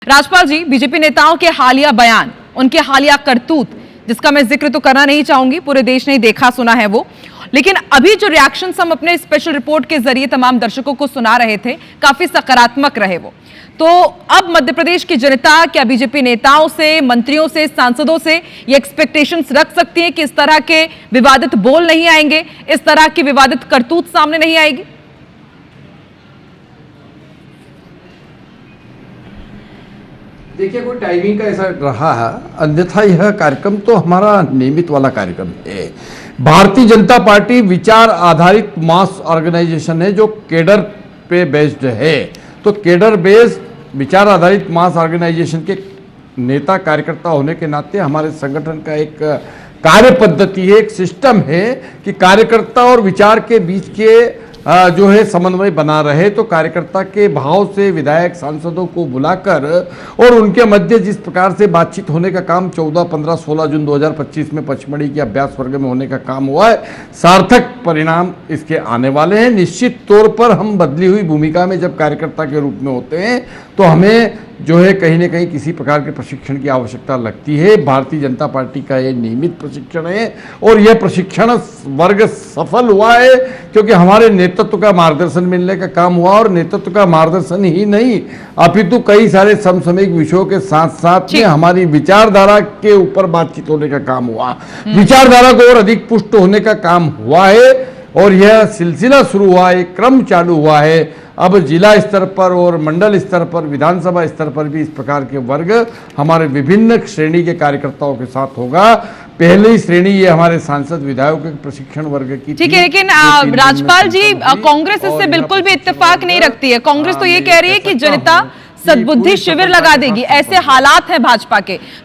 राजपाल जी, BJP नेताओं के हालिया बयान, उनके हालिया करतूत, जिसका मैं जिक्र तो करना नहीं चाहूंगी, पूरे देश ने देखा सुना है वो, लेकिन अभी जो रिएक्शंस हम अपने स्पेशल रिपोर्ट के जरिए तमाम दर्शकों को सुना रहे थे, काफी सकारात्मक रहे वो। तो अब मध्य प्रदेश की जनता क्या बीजेपी नेताओं से, मंत्रियों से, सांसदों से ये एक्सपेक्टेशंस रख सकती है कि इस तरह के विवादित बोल नहीं आएंगे, इस तरह की विवादित करतूत सामने नहीं आएगी? देखिए, कोई टाइमिंग का ऐसा रहा है, अन्यथा यह कार्यक्रम तो हमारा नियमित वाला कार्यक्रम है। भारतीय जनता पार्टी विचार आधारित मास ऑर्गेनाइजेशन है जो केडर पे बेस्ड है। तो केडर बेस्ड विचार आधारित मास ऑर्गेनाइजेशन के नेता कार्यकर्ता होने के नाते हमारे संगठन का एक कार्य पद्धति है, एक सिस्टम है कि कार्यकर्ता और विचार के बीच के जो है समन्वय बना रहे। तो कार्यकर्ता के भाव से विधायक सांसदों को बुलाकर और उनके मध्य जिस प्रकार से बातचीत होने का काम 14, 15, 16 जून 2025 में पचमढ़ी के अभ्यास वर्ग में होने का काम हुआ है, सार्थक परिणाम इसके आने वाले हैं। निश्चित तौर पर हम बदली हुई भूमिका में जब कार्यकर्ता के रूप में होते हैं तो हमें जो है कहीं न कहीं किसी प्रकार के प्रशिक्षण की आवश्यकता लगती है। भारतीय जनता पार्टी का ये नियमित प्रशिक्षण है और यह प्रशिक्षण वर्ग सफल हुआ है क्योंकि हमारे नेतृत्व का मार्गदर्शन मिलने का काम हुआ। और नेतृत्व का मार्गदर्शन ही नहीं, अपितु कई सारे समसामयिक विषयों के साथ साथ में हमारी विचारधारा के ऊपर बातचीत होने का काम हुआ, विचारधारा को और अधिक पुष्ट होने का काम हुआ है। और यह सिलसिला शुरू हुआ है, क्रम चालू हुआ है। अब जिला स्तर पर और मंडल स्तर पर, विधानसभा स्तर पर भी इस प्रकार के वर्ग हमारे विभिन्न श्रेणी के कार्यकर्ताओं के साथ होगा। पहली श्रेणी ये हमारे सांसद विधायकों के प्रशिक्षण वर्ग की। ठीक है, लेकिन राजपाल जी, कांग्रेस इससे बिल्कुल भी इत्तेफाक नहीं रखती है। कांग्रेस तो ये कह रही है कि जनता सद्बुद्धि शिविर लगा देगी, ऐसे हालात हैं भाजपा के।